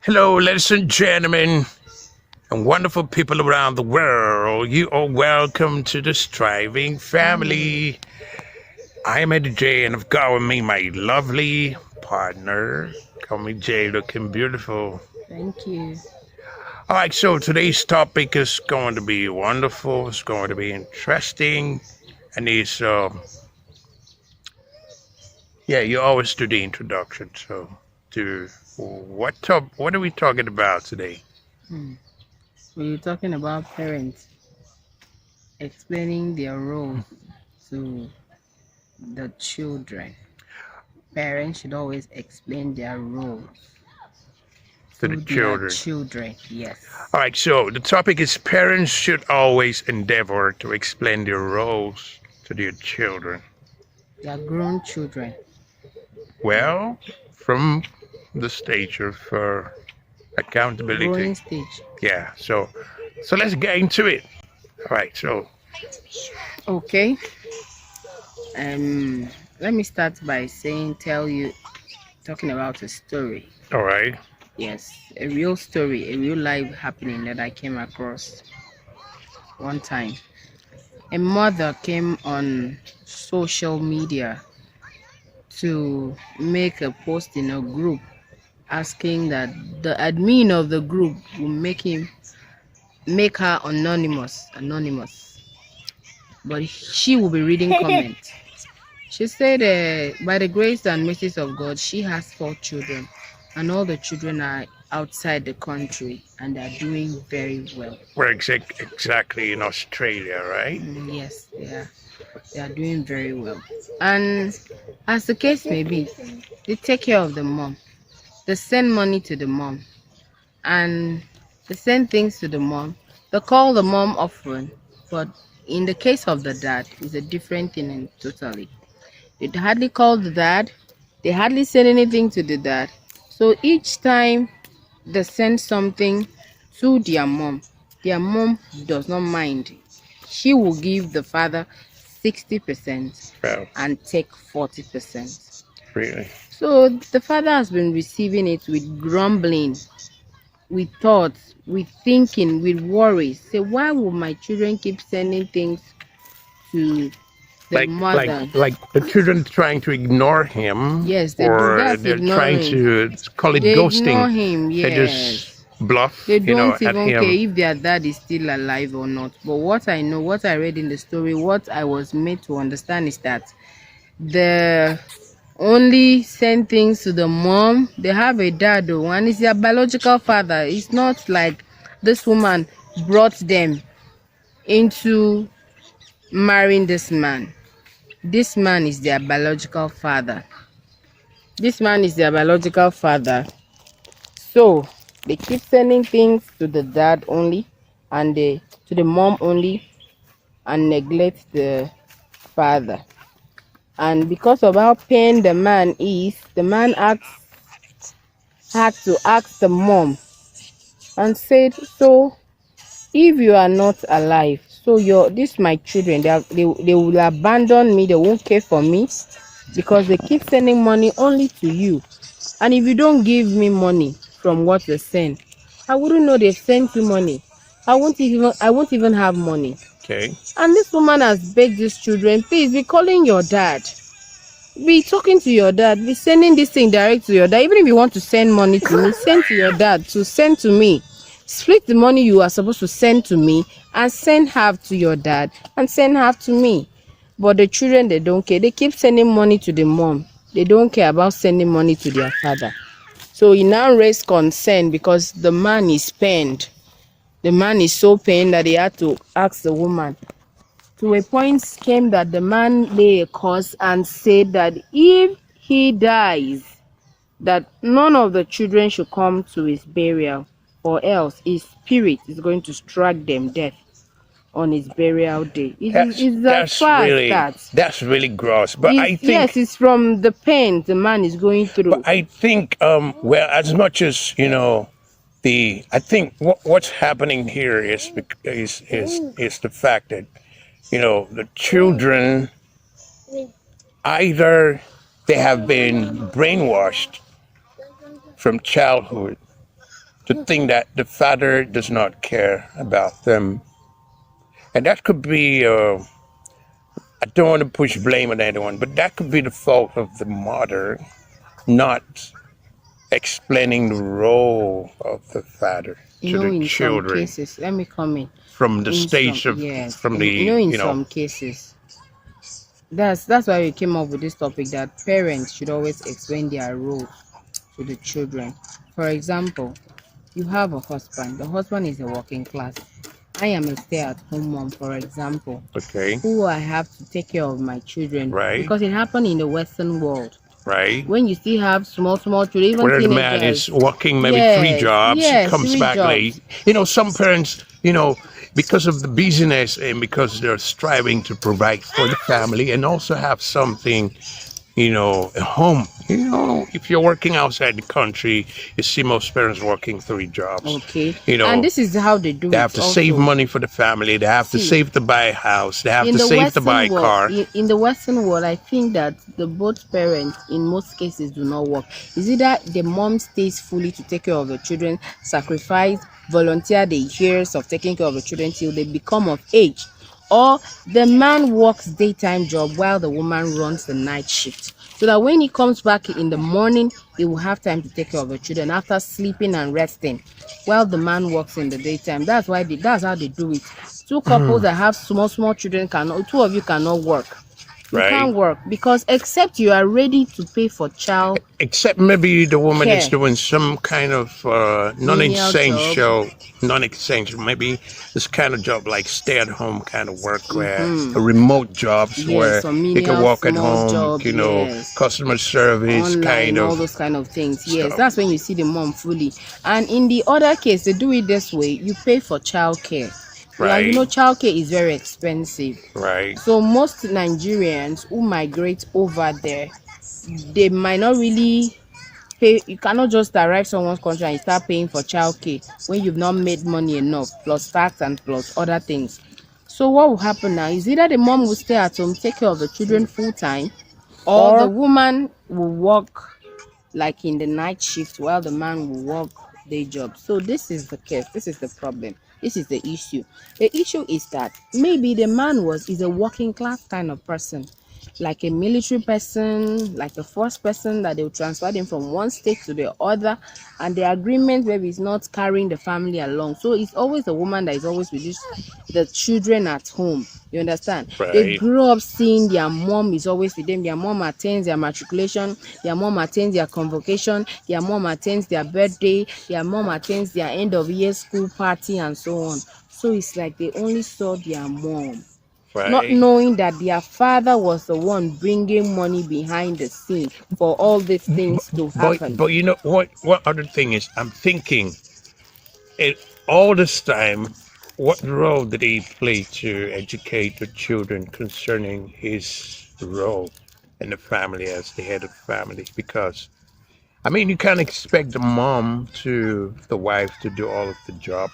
Hello, ladies and gentlemen, and wonderful people around the world. You are welcome to the Striving Family. I am Eddie J, and I've got with me my lovely partner. Call me Jay, looking beautiful. Thank you. All right, so today's topic is going to be wonderful. It's going to be interesting, and yeah, you always do the introduction. So, to what are we talking about today? Hmm. We're talking about parents explaining their roles to the children. Parents should always explain their roles To the to their children. children. Yes. All right, so the topic is parents should always endeavor to explain their roles to their children. Their grown children. Well, from the stage of accountability. Growing stage. Yeah, so let's get into it. All right, so Okay. Um Let me start by talking about a story. all right, Yes, a real story, a real life happening that I came across one time. A mother came on social media to make a post in a group asking that the admin of the group will make her anonymous, but she will be reading comments. She said, by the grace and mercies of God, she has 4 children, and all the children are outside the country and they are doing very well. we're exactly in Australia, right? Yes, they are doing very well. And as the case may be, they take care of the mom. They send money to the mom, and they send things to the mom. They call the mom often, but in the case of the dad, it's a different thing totally. They hardly call the dad. They hardly send anything to the dad. So each time they send something to their mom does not mind. She will give the father 60% Well, and take 40%. really. So the father has been receiving it with grumbling, with thoughts, with thinking, with worries. Say, why will my children keep sending things to the like like mother? like the children trying to ignore him, Yes, they do. or That's they're trying ignoring. to call it They ghosting. ignore him, They just yes. bluff, They don't at even care him. if their dad is still alive or not. But what I know, what I read in the story, what I was made to understand is that the only send things to the mom. They have a dad though, and it's their biological father. It's not like this woman brought them into marrying this man. This man is their biological father. This man is their biological father. So they keep sending things to the dad only, and to the mom only, and neglect the father. And because of how pain the man is, the man had to ask the mom and said, so if you are not alive, so this my children, they will abandon me, they won't care for me because they keep sending money only to you. And if you don't give me money from what they send, I wouldn't know they sent you money. I won't even have money. Okay. And this woman has begged these children, please be calling your dad. Be talking to your dad. Be sending this thing direct to your dad. Even if you want to send money to me, send to your dad to send to me. Split the money you are supposed to send to me and send half to your dad and send half to me. But the children, they don't care. They keep sending money to the mom. They don't care about sending money to their father. So he now raised concern because the man is pained. The man is so pained that he had to ask the woman. To a point came that the man lay a curse and said that if he dies, that none of the children should come to his burial, or else his spirit is going to strike them death on his burial day. It's as far as that. That's really gross. But I Yes, think it's from the pain the man is going but through. I think well, as much as the I think what's happening here is the fact that the children either they have been brainwashed from childhood to think that the father does not care about them. And that could be, I don't want to push blame on anyone, but that could be the fault of the mother not explaining the role of the father You to know, the in some children cases, let me come in. from the In some, stage of, yes, from the, in you know, some cases, that's why we came up with this topic that parents should always explain their role to the children. For example, you have a husband. The husband is a working class. I am a stay-at-home mom, for example, okay, who I have to take care of my children right, because it happened in the Western world. right. When you still have small children, even Where the man is teenagers. working maybe three Yes, jobs, he yes, comes 3 back late. jobs. You know, some parents, you know, because of the busyness and because they're striving to provide for the family and also have something, you know, at home. You know, if you're working outside the country, you see most parents working 3 jobs. Okay. You And know, this is how they do they it have to save also. money for the family. They have to See, save to buy a house. They have in to the save to buy a Western world, car. in the Western world, I think that the both parents in most cases do not work. Is either the mom stays fully to take care of the children, sacrifice, volunteer the years of taking care of the children till they become of age, or the man works daytime job while the woman runs the night shift. So that when he comes back in the morning, he will have time to take care of the children after sleeping and resting, while the man works in the daytime. That's how they do it. Two couples that have small children cannot, two of you cannot work. You Right. can't work because except you are ready to pay for child Except maybe the woman is care, doing some kind of menial job. non-essential, maybe this kind of job like stay-at-home kind of work where remote jobs where Yes, some you can menial walk at small home, job, you know, yes. customer service Online, kind all of those kind of things. Yes, stuff. that's when you see the mom fully. And in the other case, they do it this way: you pay for child care. Yeah, you know, Right, childcare is very expensive. right. So most Nigerians who migrate over there, they might not really pay. You cannot just arrive someone's country and you start paying for childcare when you've not made money enough, plus tax and plus other things. So what will happen now is either the mom will stay at home, take care of the children full time, or the Or woman will work like in the night shift while the man will work day job. So this is the case. This is the problem. This is the issue. The issue is that maybe the man is a working class kind of person, like a military person, like a first person that they will transfer him from one state to the other, and the agreement maybe is not carrying the family along. So it's always the woman that is always with the children at home. You understand? They right, grew up seeing their mom is always with them. Their mom attends their matriculation, their mom attends their convocation, their mom attends their birthday, their mom attends their end of year school party, and so on. So it's like they only saw their mom, not right. knowing that their father was the one bringing money behind the scene for all these things to happen. But you know what? What other thing is? I'm thinking, it all this time. What role did he play to educate the children concerning his role in the family as the head of the family? Because I mean, you can't expect the wife to do all of the job,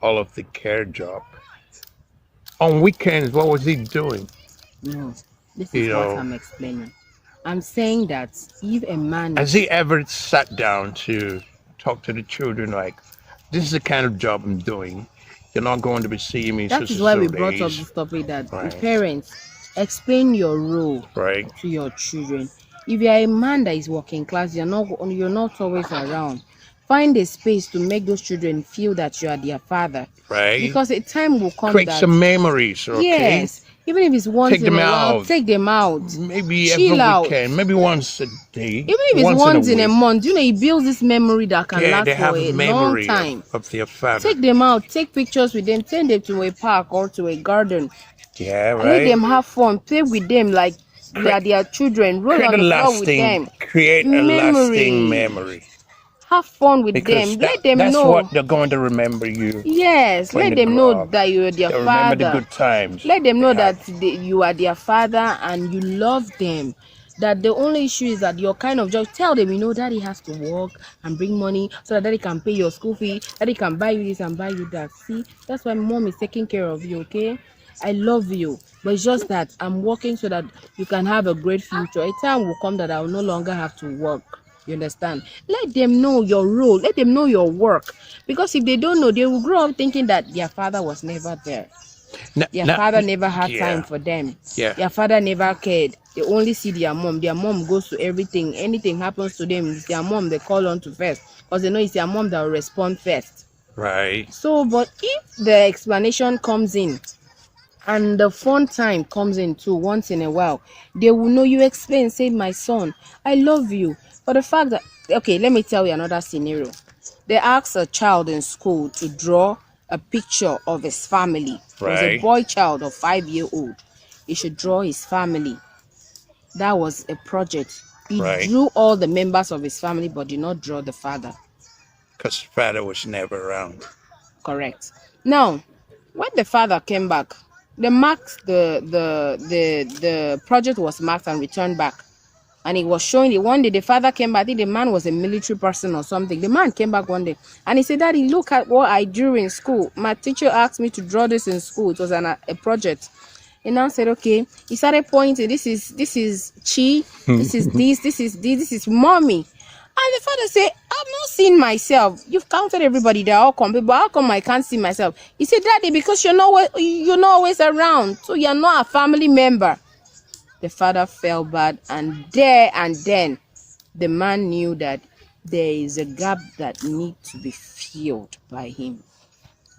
all of the care job. On weekends, what was he doing? No, this You is what know, I'm explaining. I'm saying that if a man has he ever sat down to talk to the children like, this is the kind of job I'm doing. You're not going to be seeing me that so is why we so brought up days. this topic that Right, parents explain your role right, to your children. If you are a man that is working class, you're not always around. Find a space to make those children feel that you are their father, right. because a time will come Create that, some memories, okay? yes, even if it's once Take in them a while, out. take them out, Maybe every chill out. weekend, maybe once a day, Even if it's once once in in a a week. month, it builds this memory that can Yeah, last they for have a a long memory time. of their father. Take them out, take pictures with them, send them to a park or to a garden. Yeah, Let right. them have fun, play with them like they are their children, roll on the floor with them. Create a lasting Memory. memory Have fun with because them. Let them that's what know. they're going to remember you Yes, when let they them know grow up. that you are their They remember the father. good times Let them they know had. that you are their father and you love them. That the only issue is that your kind of job. Tell them, daddy has to work and bring money so that daddy can pay your school fee, daddy can buy you this and buy you that. See, that's why mom is taking care of you, okay? I love you, but it's just that I'm working so that you can have a great future. A time will come that I will no longer have to work. You understand? Let them know your role. Let them know your work. Because if they don't know, they will grow up thinking that their father was never there. Their Now, father never had time yeah, for them. yeah, Their father never cared. They only see their mom. Their mom goes to everything. Anything happens to them, it's their mom they call on to first. Because they know it's their mom that will respond first. right. So, but if the explanation comes in and the phone time comes in too once in a while, they will know. You explain, say, my son, I love you. For the fact that, okay, let me tell you another scenario. They asked a child in school to draw a picture of his family. It was a Right, boy child of 5 year old. He should draw his family. That was a project. He right. drew all the members of his family but did not draw the father. Because father was never around. Correct. Now, when the father came back, the project was marked and returned back. And it was showing it one day. The father came back. I think the man was a military person or something. The man came back one day and he said, Daddy, look at what I drew in school. My teacher asked me to draw this in school. It was a project. And now said, okay. He started pointing. This is Chi. This is this is mommy. And the father said, I've not seen myself. You've counted everybody. They're all complete. But how come I can't see myself? He said, Daddy, because you're not always around. So you're not a family member. The father felt bad, and there and then the man knew that there is a gap that needs to be filled by him.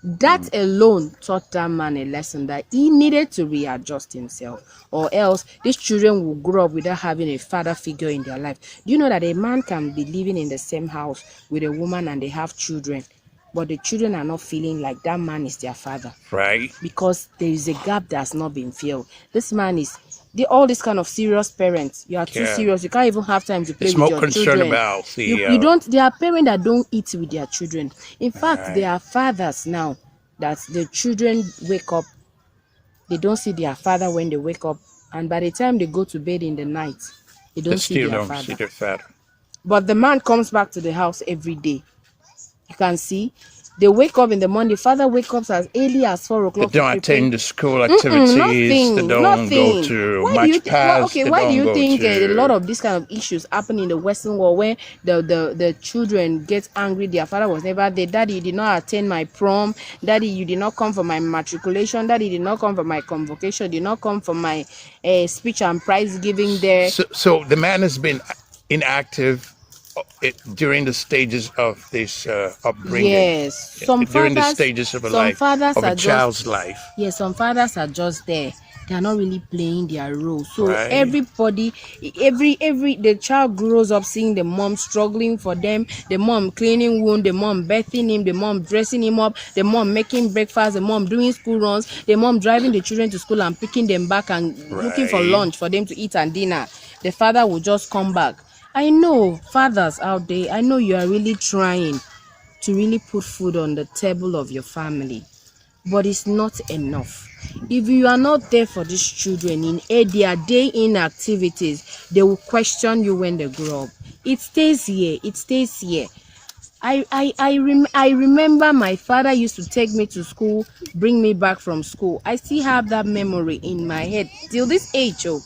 That alone taught that man a lesson that he needed to readjust himself, or else these children will grow up without having a father figure in their life. Do you know that a man can be living in the same house with a woman and they have children, but the children are not feeling like that man is their father? Right. Because there is a gap that's not been filled. This man is all this kind of serious parents. You are too Yeah. serious. You can't even have time to play It's with more your concerned children. about the. You don't. There are parents that don't eat with their children. In fact, Right. there are fathers now that the children wake up, they don't see their father when they wake up, and by the time they go to bed in the night, they They don't see still their don't father. see their father. But the man comes back to the house every day. You can see they wake up in the morning. The father wakes up as early as 4 They o'clock to don't prepare. attend the school activities. They Nothing, don't go nothing. to Why do you match think? Well, pass. okay, They why do don't you go think a lot to. of these kind of issues happen in the Western world where the children get angry? Their father was never there. Daddy, you did not attend my prom. Daddy, you did not come for my matriculation. Daddy, you did not come for my convocation. Did not come for my speech and prize giving there. So the man has been inactive during the stages of this upbringing, Yes, some during the fathers, stages of a some life, fathers of a are just child's life, yes, some fathers are just there. They are not really playing their role. So right? everybody, every the child grows up seeing the mom struggling for them, the mom cleaning wound, the mom bathing him, the mom dressing him up, the mom making breakfast, the mom doing school runs, the mom driving the children to school and picking them back and looking for Right. lunch for them to eat and dinner. The father will just come back. I know fathers out there, I know you are really trying to really put food on the table of your family, but it's not enough. If you are not there for these children in their day in activities, they will question you when they grow up. It stays here. It stays here. I remember my father used to take me to school, bring me back from school. I still have that memory in my head till this age. Oh,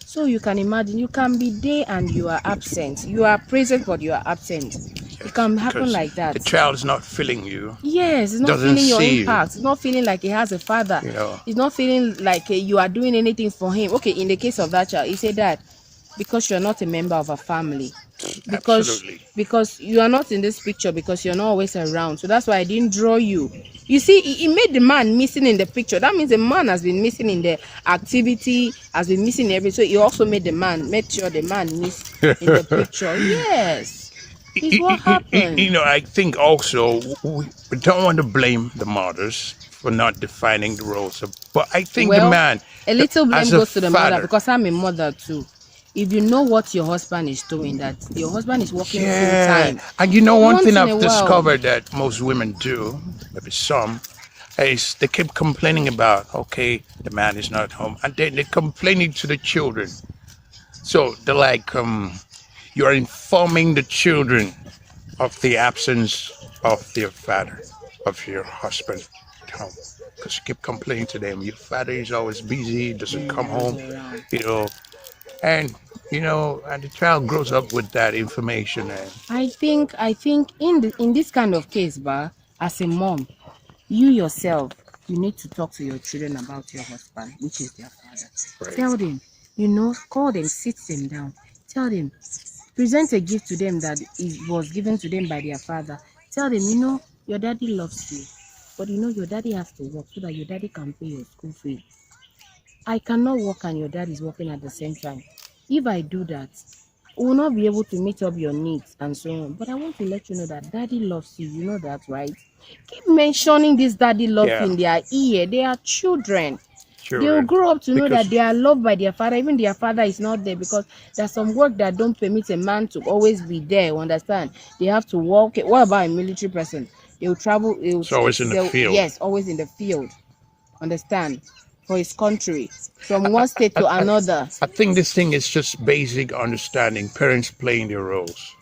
so you can imagine, you can be there and you are absent. You are present, but you are absent. It can happen Because like that. the child is not feeling you. Yes, it's not Doesn't feeling your see you. impact. It's not feeling like he has a father. You know. It's not feeling like you are doing anything for him. Okay, in the case of that child, he said that because you're not a member of a family, Absolutely. because you are not in this picture, because you're not always around. So that's why I didn't draw you. You see, he made the man missing in the picture. That means the man has been missing in the activity, has been missing everything. So he also made sure the man missed in the picture. Yes, it's what happened. You know, I think also we don't want to blame the mothers for not defining the roles of, but I think the Well, man, a little blame as a goes to the mother, father, because I'm a mother too. If you know what your husband is doing, that your husband is working full yeah. time, And you know, one once thing in I've a while, discovered that most women do, maybe some, is they keep complaining about, okay, the man is not home, and then they're complaining to the children. So they're like, you're informing the children of the absence of their father, of your husband at home. Because you keep complaining to them, your father is always busy, doesn't come home, you know. And and the child grows up with that information. And I think in this kind of case, as a mom, you yourself, you need to talk to your children about your husband, which is their father. right. Tell them, call them, sit them down. Tell them, present a gift to them that was given to them by their father. Tell them, your daddy loves you, but your daddy has to work so that your daddy can pay your school fees. I cannot work and your dad is working at the same time. If I do that, we will not be able to meet up your needs and so on. But I want to let you know that daddy loves you. You know that, right? Keep mentioning this daddy love Yeah. in their ear. They are children. They will Children. grow up to know Because- that they are loved by their father. Even their father is not there, because there's some work that don't permit a man to always be there. You understand? They have to walk. What about a military person? They will travel. It's always in the field. Yes, always in the field. Understand? For his country, from one state to another. I think this thing is just basic understanding, parents playing their roles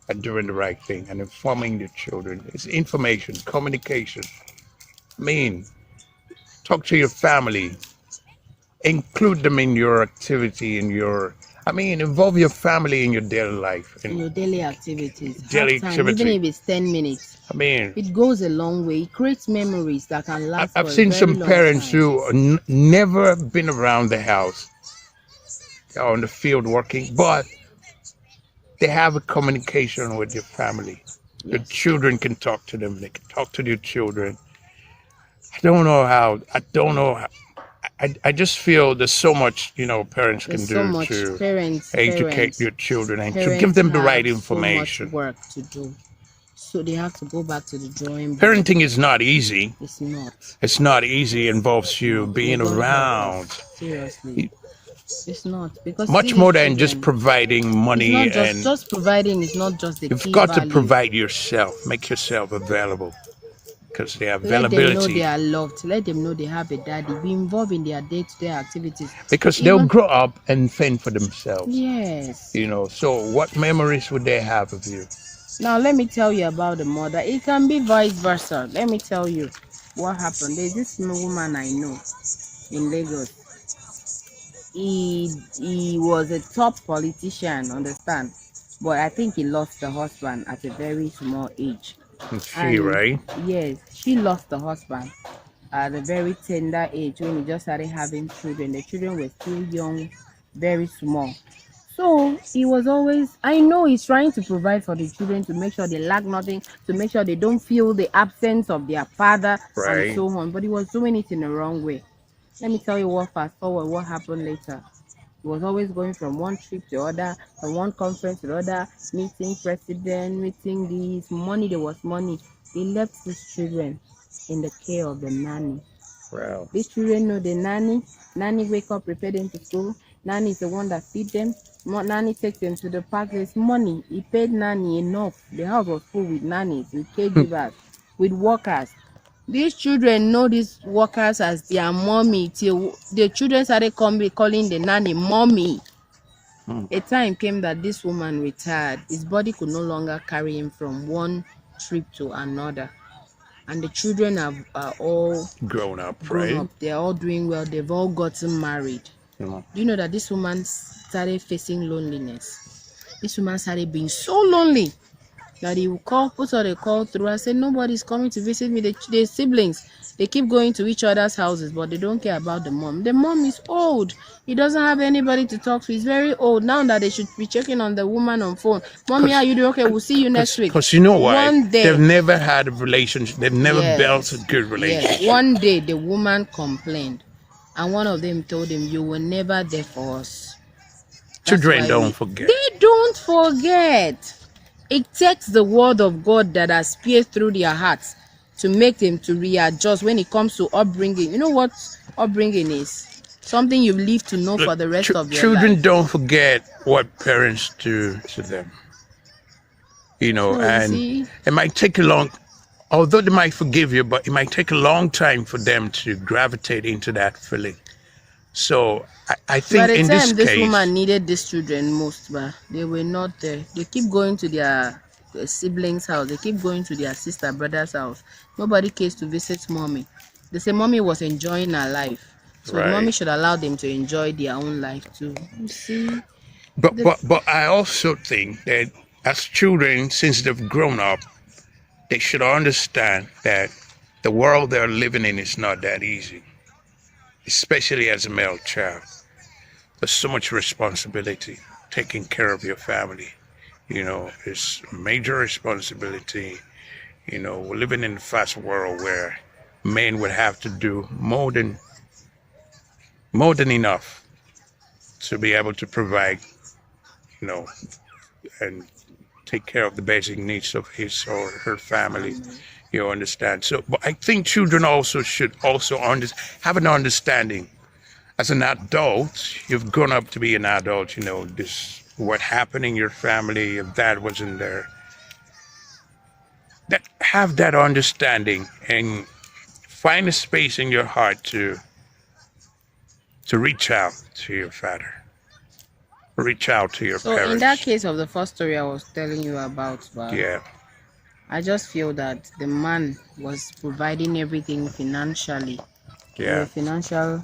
and doing the right thing and informing their children. It's information, communication. I mean, talk to your family, include them in your activity, involve your family in your daily life. In your daily activities. Daily Have time, activity. even if it's 10 minutes. It goes a long way. It creates memories that can last. I've for a seen very some long parents time. who never been around the house. They're on the field working, but they have a communication with their family. The Yes. children can talk to them. They can talk to their children. I don't know how. I just feel there's so much, parents There's can so do much to parents educate your children and to parents give them the right have information. So much work to do. So they have to go back to the drawing board. Parenting is not easy. It's not. It's not easy. It involves you being don't have around. Seriously. It's not, because Much see more these than just children, providing it's money, not and just providing is not just the you've key got to value. provide yourself. Make yourself available, because the Let them know availability. they are loved. Let them know they have a daddy. Be involved in their day-to-day activities. Because they'll Even- grow up and fend for themselves. Yes. So what memories would they have of you? Now let me tell you about the mother. It can be vice versa. Let me tell you what happened. There's this woman I know in Lagos. He was a top politician, understand? But I think he lost the husband at a very small age. She, right? Yes, she lost the husband at a very tender age when he just started having children. The children were still young, very small. So he was always, I know he's trying to provide for the children, to make sure they lack nothing, to make sure they don't feel the absence of their father Right. and so on. But he was doing it in the wrong way. Let me tell you fast forward what happened later. He was always going from one trip to other, from one conference to other, meeting president, meeting this. Money, there was money. He left these children in the care of the nanny. Wow. These children know the nanny. Nanny wake up, prepare them to school. Nanny is the one that feed them. Nanny takes them to the park. There's money. He paid nanny enough. The house was full with nannies, with caregivers, with workers. These children know these workers as their mommy till the children started calling the nanny mommy. A time came that this woman retired. His body could no longer carry him from one trip to another. And the children are all Grown up, grown right? up. They're all doing well. They've all gotten married. Yeah. Do you know that this woman started facing loneliness? This woman started being so lonely that he will put all the call through and say, nobody's coming to visit me. The siblings, they keep going to each other's houses, but they don't care about the mom. The mom is old. He doesn't have anybody to talk to. He's very old. Now that they should be checking on the woman on phone. Mommy, are you doing okay? We'll see you next week. Because you know why? One day, They've never had a relationship. They've never Yes. built a good relationship. yes, one day the woman complained, and one of them told him, you were never there for us. That's Children why don't forget. They don't forget. It takes the word of God that has pierced through their hearts to make them to readjust when it comes to upbringing. You know what upbringing is? Something you live to know for the rest of your Children life. don't forget what parents do to them. So, And see, it might take although they might forgive you, but it might take a long time for them to gravitate into that feeling. So I by think the in time this this case, woman needed these children most, but they were not there. They keep going to their siblings' house. They keep going to their sister, brother's house. Nobody cares to visit mommy. They say mommy was enjoying her life. So Right. mommy should allow them to enjoy their own life too. You see, But The, but but I also think that as children, since they've grown up, they should understand that the world they're living in is not that easy, especially as a male child. There's so much responsibility taking care of your family. It's a major responsibility. We're living in a fast world where men would have to do more than enough to be able to provide, you know, and take care of the basic needs of his or her family. You understand? So, but I think children also should also have an understanding. As an adult, you've grown up to be an adult. This what happened in your family. If dad wasn't there, that have that understanding and find a space in your heart to reach out to your father, reach out to your so in that parents. case of the first story I was telling you about, but Yeah, I just feel that the man was providing everything financially. They were yeah, financial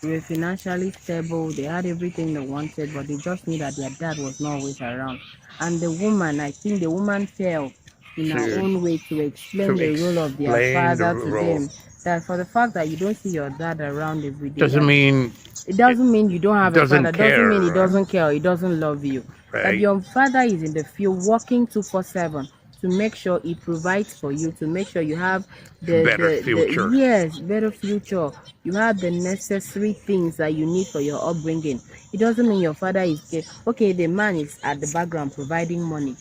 they were financially stable, they had everything they wanted, but they just knew that their dad was not always around. And the woman, I think the woman felt in her to own way to to explain the role of their explain the father to role them. That for the fact that you don't see your dad around every day, doesn't that mean it it doesn't mean you don't have a doesn't father, doesn't care, mean he right? doesn't care or he doesn't love you. That Right? your father is in the field working 247 to make sure he provides for you, to make sure you have A better the future. yes, better future. You have the necessary things that you need for your upbringing. It doesn't mean your father is okay, the man is at the background providing money.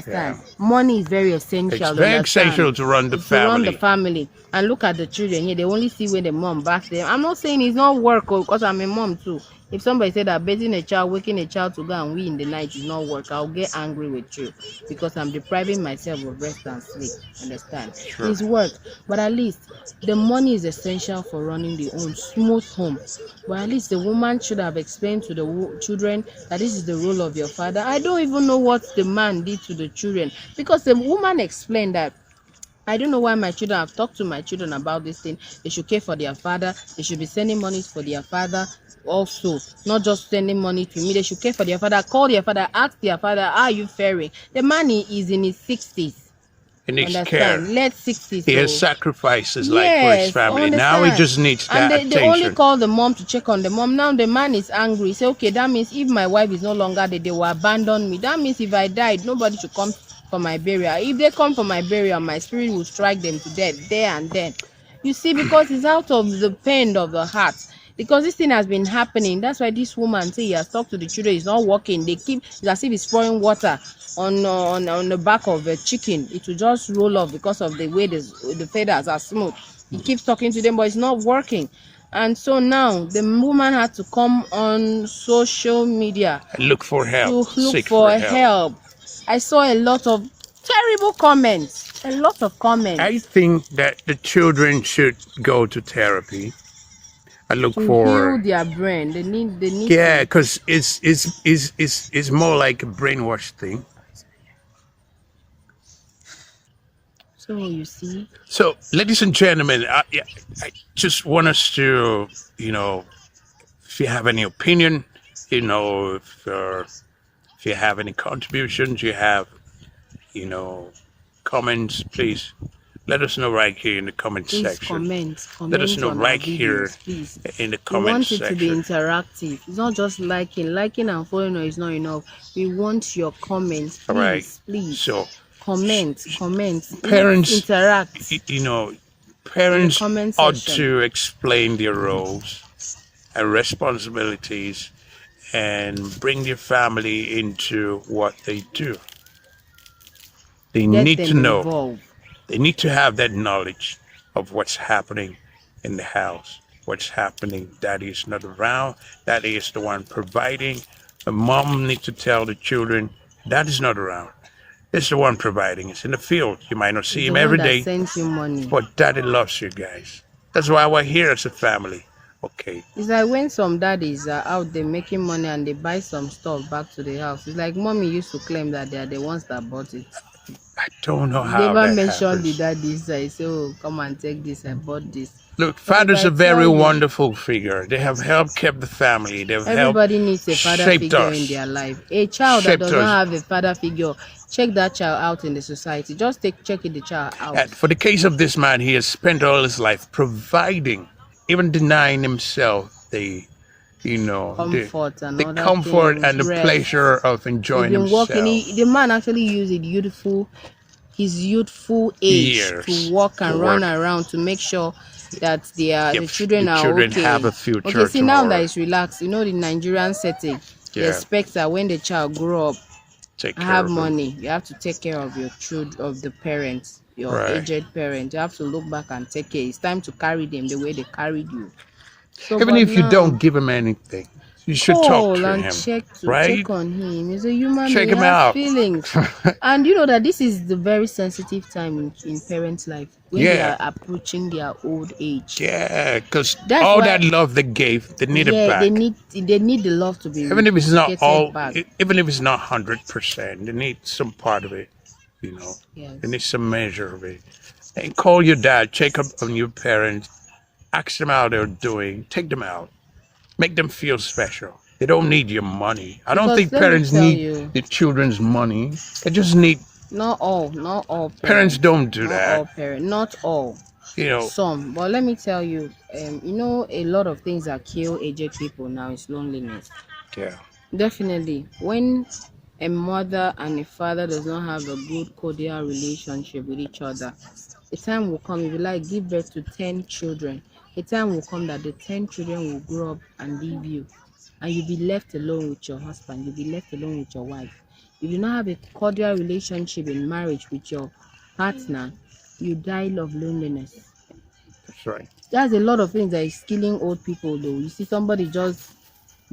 Yeah, Understand? Money is very it's essential, very understand? essential to run the To run the family. family. And look at the children here, they only see when the mom backs them. I'm not saying it's not work, because I'm a mom too. If somebody said that bathing a child, waking a child to go and wee in the night is not work, I'll get angry with you, because I'm depriving myself of rest and sleep. Understand? Sure. It's work, but at least the money is essential for running the own smooth home. But at least the woman should have explained to the children that this is the role of your father. I don't even know what the man did to the children, because the woman explained that I don't know why my children have talked to my children about this thing. They should care for their father. They should be sending money for their father also, not just sending money to me. They should care for their father. Call their father. Ask their father, how are you faring? The man is in his 60s. He needs care. Understand? Late 60s. He has So sacrificed his life for his yes, family. Now he understand. just needs And that they only attention. call the mom to check on the mom. Now the man is angry. Say, okay, that means if my wife is no longer there, they will abandon me. That means if I died, nobody should come for my burial. If they come for my burial, my spirit will strike them to death there and then. You see, because it's out of the pain of the heart. Because this thing has been happening. That's why this woman say he has talked to the children. It's not working. They keep, it's as if he's pouring water on the back of a chicken. It will just roll off because of the way the feathers are smooth. He keeps talking to them, but it's not working. And so now the woman had to come on social media Look for to help. look Seek for for help. help. I saw a lot of terrible comments. A lot of comments I think that the children should go to therapy. I look to heal for their brain. They need yeah, to. because it's more like a brainwash thing. So you see, So, ladies and gentlemen, I just want us to, if you have any opinion, if you have any contributions, you have, comments, please let us know right here in the comment please section. Let us comment know on our right here videos, please. in the We comment want it to be section. interactive. It's not just liking and following is not enough. We want your comments, All right. please. So, Comment. Let's parents, interact you know, in the parents comment ought section. to explain their roles and responsibilities and bring their family into what they do. They Get need to them know. involved. They need to have that knowledge of what's happening in the house, what's happening. Daddy is not around. Daddy is the one providing. The mom needs to tell the children, Daddy's not around. It's the one providing. It's in the field. You might not see It's him the one every that day, sends you money. but Daddy loves you guys. That's why we're here as a family. Okay. It's like when some daddies are out there making money and they buy some stuff back to the house. It's like mommy used to claim that they are the ones that bought it. I don't know They how never that mentioned the happens. daddy side. So come and take this. I bought this. Look, But if fathers I are very tell you, wonderful figure. They have helped keep the family. They've helped everybody needs a father shaped figure in us. their life. A child that Shaped does not us. have a father figure, check that child out in the society. Just check the child out. And for the case of this man, he has spent all his life providing, even denying himself Comfort and the other comfort things, and the rest. pleasure of He's enjoying been working. himself. The man actually used his youthful age to Years walk to and run work. around to make sure that the If children the are children have okay. a Okay, future see now that tomorrow, it's relaxed, the Nigerian setting, they yeah, expect that when the child grow up, take care have of them. money, you have to take care of your children, of the parents, your Right. aged parents. You have to look back and take care. It's time to carry them the way they carried you. So, Even but if you now, don't give him anything, you should talk call to and him, check right? on him. He's a human Check being. He him has out. feelings. And you know that this is the very sensitive time in parents' life when they Yeah, are approaching their old age. yeah, because That's all why, that love they gave, they need it yeah, they back. need the love to be Even if it's not reciprocated all, back. even if it's not 100%, they need some part of it. You know, they Yes. need some measure of it. And call your dad, check up on your parents, ask them how they're doing, take them out, make them feel special. They don't need your money. I don't Because think let me parents tell need you, the children's money. They just need. not all Parents parents, don't do that. not all, You know. some. But let me tell you, a lot of things that kill aged people now is loneliness. Yeah. Definitely, when a mother and a father does not have a good cordial relationship with each other, a time will come, if you like, give birth to 10 children, a time will come that the 10 children will grow up and leave you, and you'll be left alone with your husband, you'll be left alone with your wife. If you do not have a cordial relationship in marriage with your partner, you die of loneliness. That's right. There's a lot of things that is killing old people though. You see somebody just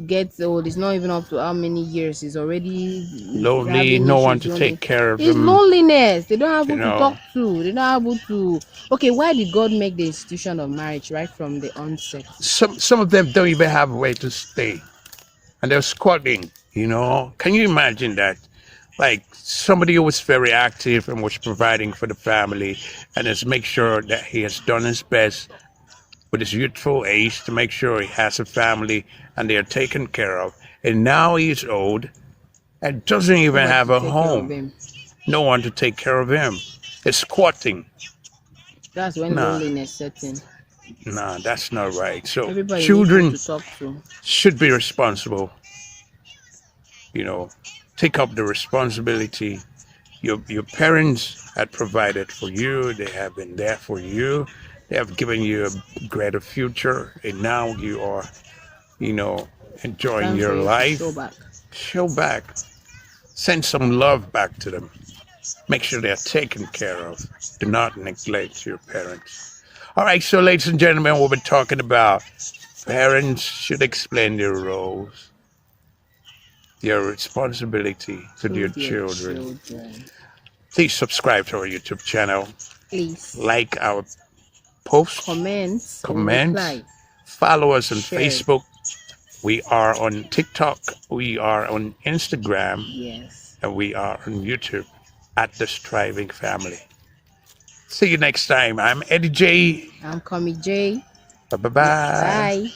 gets old, it's not even up to how many years, he's already Lonely, having no one issues, to take care of it's them. loneliness. They don't have You who to know. talk to, they're not able to. Okay, why did God make the institution of marriage right from the onset? Some of them don't even have a way to stay, and they're squatting. You know. Can you imagine that? Like somebody who was very active and was providing for the family, and has make sure that he has done his best with his youthful age to make sure he has a family and they are taken care of. And now he's old and doesn't even Nobody have to a take care of home. him. No one to take care of him. He's squatting. That's when Nah, loneliness sets in. nah, that's not right. So Everybody needs who children to talk to. should be responsible. You know, take up the responsibility. Your parents had provided for you. They have been there for you. They have given you a greater future, and now you are, enjoying Time for your you to show life. back. Show back. Send some love back to them. Make sure they're taken care of. Do not neglect your parents. All right, so ladies and gentlemen, we'll be talking about parents should explain their roles, their responsibility to their To their children. children. Please subscribe to our YouTube channel, Please like our posts, comment or comment, reply. follow us on Share. Facebook. We are on TikTok, we are on Instagram, Yes. and we are on YouTube at The Striving Family. See you next time. I'm Eddie J. I'm Comic J. Bye bye. Bye.